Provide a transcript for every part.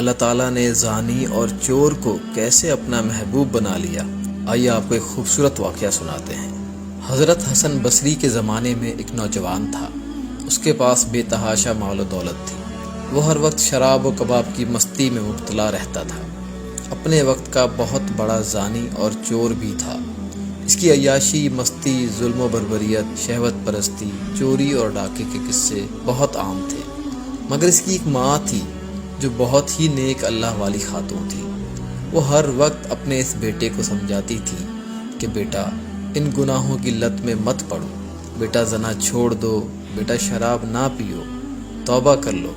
اللہ تعالیٰ نے زانی اور چور کو کیسے اپنا محبوب بنا لیا، آئیے آپ کو ایک خوبصورت واقعہ سناتے ہیں۔ حضرت حسن بصری کے زمانے میں ایک نوجوان تھا، اس کے پاس بے تحاشا مال و دولت تھی۔ وہ ہر وقت شراب و کباب کی مستی میں مبتلا رہتا تھا، اپنے وقت کا بہت بڑا زانی اور چور بھی تھا۔ اس کی عیاشی، مستی، ظلم و بربریت، شہوت پرستی، چوری اور ڈاکے کے قصے بہت عام تھے۔ مگر اس کی ایک ماں تھی جو بہت ہی نیک اللہ والی خاتون تھی۔ وہ ہر وقت اپنے اس بیٹے کو سمجھاتی تھی کہ بیٹا ان گناہوں کی لت میں مت پڑو، بیٹا زنا چھوڑ دو، بیٹا شراب نہ پیو، توبہ کر لو،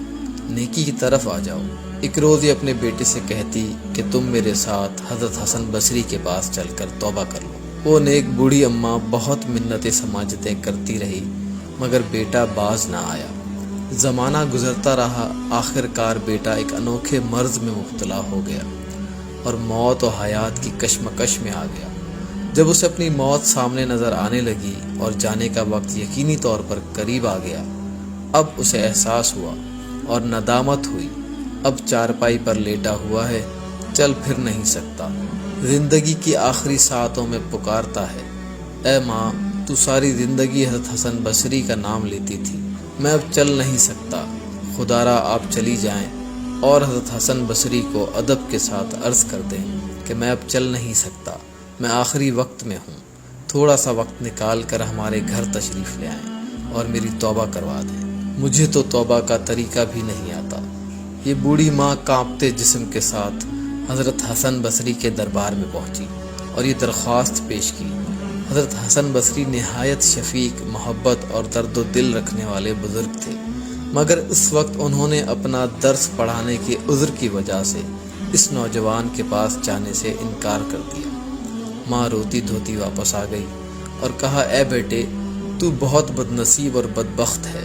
نیکی کی طرف آ جاؤ۔ ایک روز یہ اپنے بیٹے سے کہتی کہ تم میرے ساتھ حضرت حسن بصری کے پاس چل کر توبہ کر لو۔ وہ نیک بوڑھی اماں بہت منتیں سماجتیں کرتی رہی، مگر بیٹا باز نہ آیا۔ زمانہ گزرتا رہا، آخر کار بیٹا ایک انوکھے مرض میں مبتلا ہو گیا اور موت و حیات کی کشمکش میں آ گیا۔ جب اسے اپنی موت سامنے نظر آنے لگی اور جانے کا وقت یقینی طور پر قریب آ گیا، اب اسے احساس ہوا اور ندامت ہوئی۔ اب چارپائی پر لیٹا ہوا ہے، چل پھر نہیں سکتا، زندگی کی آخری ساعتوں میں پکارتا ہے، اے ماں تو ساری زندگی حضرت حسن بصری کا نام لیتی تھی، میں اب چل نہیں سکتا، خدا را آپ چلی جائیں اور حضرت حسن بصری کو ادب کے ساتھ عرض کر دیں کہ میں اب چل نہیں سکتا، میں آخری وقت میں ہوں، تھوڑا سا وقت نکال کر ہمارے گھر تشریف لے آئیں اور میری توبہ کروا دیں، مجھے تو توبہ کا طریقہ بھی نہیں آتا۔ یہ بوڑھی ماں کانپتے جسم کے ساتھ حضرت حسن بصری کے دربار میں پہنچی اور یہ درخواست پیش کی۔ حضرت حسن بصری نہایت شفیق، محبت اور درد و دل رکھنے والے بزرگ تھے، مگر اس وقت انہوں نے اپنا درس پڑھانے کے عذر کی وجہ سے اس نوجوان کے پاس جانے سے انکار کر دیا۔ ماں روتی دھوتی واپس آ گئی اور کہا، اے بیٹے تو بہت بدنصیب اور بدبخت ہے،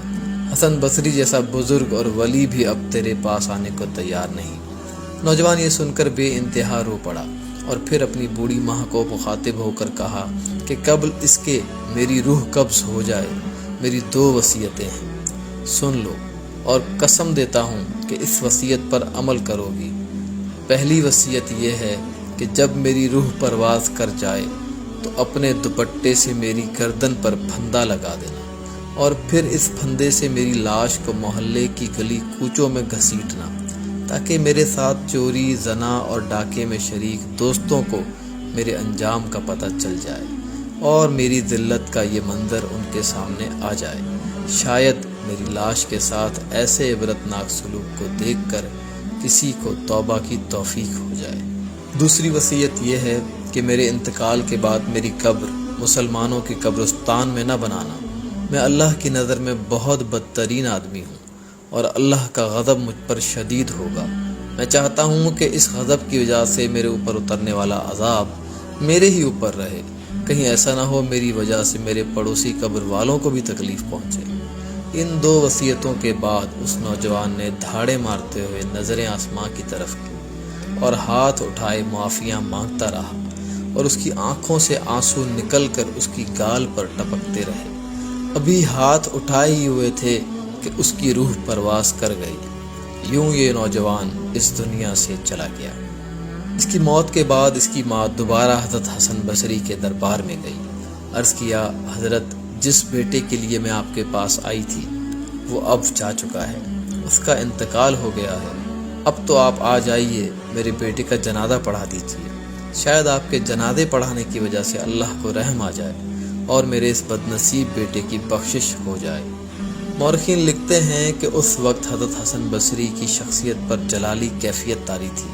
حسن بصری جیسا بزرگ اور ولی بھی اب تیرے پاس آنے کو تیار نہیں۔ نوجوان یہ سن کر بے انتہا رو پڑا اور پھر اپنی بوڑھی ماں کو مخاطب ہو کر کہا کہ قبل اس کے میری روح قبض ہو جائے میری 2 وصیتیں ہیں، سن لو اور قسم دیتا ہوں کہ اس وصیت پر عمل کرو گی۔ پہلی وصیت یہ ہے کہ جب میری روح پرواز کر جائے تو اپنے دوپٹے سے میری گردن پر پھندا لگا دینا اور پھر اس پھندے سے میری لاش کو محلے کی گلی کوچوں میں گھسیٹنا، تاکہ میرے ساتھ چوری، زنا اور ڈاکے میں شریک دوستوں کو میرے انجام کا پتہ چل جائے اور میری ذلت کا یہ منظر ان کے سامنے آ جائے، شاید میری لاش کے ساتھ ایسے عبرتناک سلوک کو دیکھ کر کسی کو توبہ کی توفیق ہو جائے۔ دوسری وصیت یہ ہے کہ میرے انتقال کے بعد میری قبر مسلمانوں کی قبرستان میں نہ بنانا، میں اللہ کی نظر میں بہت بدترین آدمی ہوں اور اللہ کا غضب مجھ پر شدید ہوگا۔ میں چاہتا ہوں کہ اس غضب کی وجہ سے میرے اوپر اترنے والا عذاب میرے ہی اوپر رہے، کہیں ایسا نہ ہو میری وجہ سے میرے پڑوسی قبر والوں کو بھی تکلیف پہنچے۔ ان 2 وصیتوں کے بعد اس نوجوان نے دھاڑے مارتے ہوئے نظریں آسماں کی طرف کی اور ہاتھ اٹھائے معافیاں مانگتا رہا اور اس کی آنکھوں سے آنسو نکل کر اس کی گال پر ٹپکتے رہے۔ ابھی ہاتھ اٹھائے ہی ہوئے تھے کہ اس کی روح پرواز کر گئی۔ یوں یہ نوجوان اس دنیا سے چلا گیا۔ اس کی موت کے بعد اس کی ماں دوبارہ حضرت حسن بصری کے دربار میں گئی، عرض کیا، حضرت جس بیٹے کے لیے میں آپ کے پاس آئی تھی وہ اب جا چکا ہے، اس کا انتقال ہو گیا ہے، اب تو آپ آ جائیے، میرے بیٹے کا جنازہ پڑھا دیجیے، شاید آپ کے جنازے پڑھانے کی وجہ سے اللہ کو رحم آ جائے اور میرے اس بدنصیب بیٹے کی بخشش ہو جائے۔ مورخین لکھتے ہیں کہ اس وقت حضرت حسن بصری کی شخصیت پر جلالی کیفیت طاری تھی۔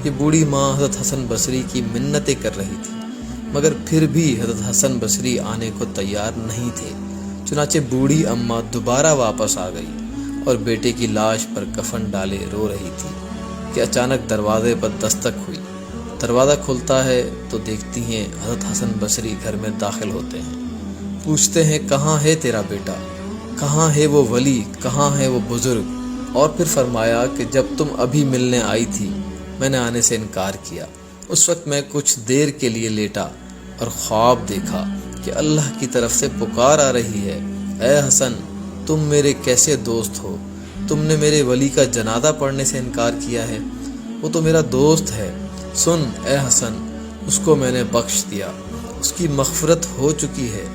یہ بوڑھی ماں حضرت حسن بصری کی منتیں کر رہی تھی، مگر پھر بھی حضرت حسن بصری آنے کو تیار نہیں تھے۔ چنانچہ بوڑھی اماں دوبارہ واپس آ گئی اور بیٹے کی لاش پر کفن ڈالے رو رہی تھی کہ اچانک دروازے پر دستک ہوئی۔ دروازہ کھلتا ہے تو دیکھتی ہیں حضرت حسن بصری گھر میں داخل ہوتے ہیں۔ پوچھتے ہیں، کہاں ہے تیرا بیٹا، کہاں ہے وہ ولی، کہاں ہے وہ بزرگ؟ اور پھر فرمایا کہ جب تم ابھی ملنے آئی تھی میں نے آنے سے انکار کیا، اس وقت میں کچھ دیر کے لیے لیٹا اور خواب دیکھا کہ اللہ کی طرف سے پکار آ رہی ہے، اے حسن تم میرے کیسے دوست ہو، تم نے میرے ولی کا جنازہ پڑھنے سے انکار کیا ہے، وہ تو میرا دوست ہے، سن اے حسن، اس کو میں نے بخش دیا، اس کی مغفرت ہو چکی ہے۔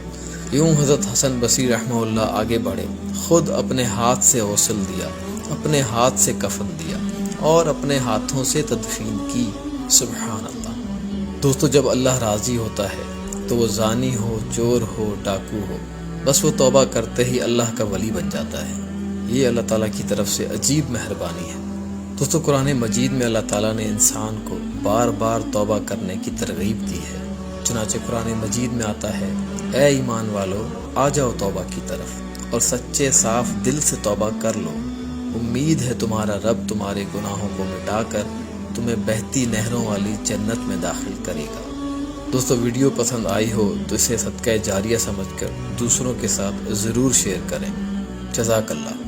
یوں حضرت حسن بصری رحمہ اللہ آگے بڑھے، خود اپنے ہاتھ سے غسل دیا، اپنے ہاتھ سے کفن دیا اور اپنے ہاتھوں سے تدفین کی۔ سبحان اللہ۔ دوستو، جب اللہ راضی ہوتا ہے تو وہ زانی ہو، چور ہو، ڈاکو ہو، بس وہ توبہ کرتے ہی اللہ کا ولی بن جاتا ہے۔ یہ اللہ تعالیٰ کی طرف سے عجیب مہربانی ہے۔ دوستو، قرآن مجید میں اللہ تعالیٰ نے انسان کو بار بار توبہ کرنے کی ترغیب دی ہے۔ چنانچہ قرآن مجید میں آتا ہے، اے ایمان والو، آ جاؤ توبہ کی طرف اور سچے صاف دل سے توبہ کر لو، امید ہے تمہارا رب تمہارے گناہوں کو مٹا کر تمہیں بہتی نہروں والی جنت میں داخل کرے گا۔ دوستو، ویڈیو پسند آئی ہو تو اسے صدقہ جاریہ سمجھ کر دوسروں کے ساتھ ضرور شیئر کریں۔ جزاک اللہ۔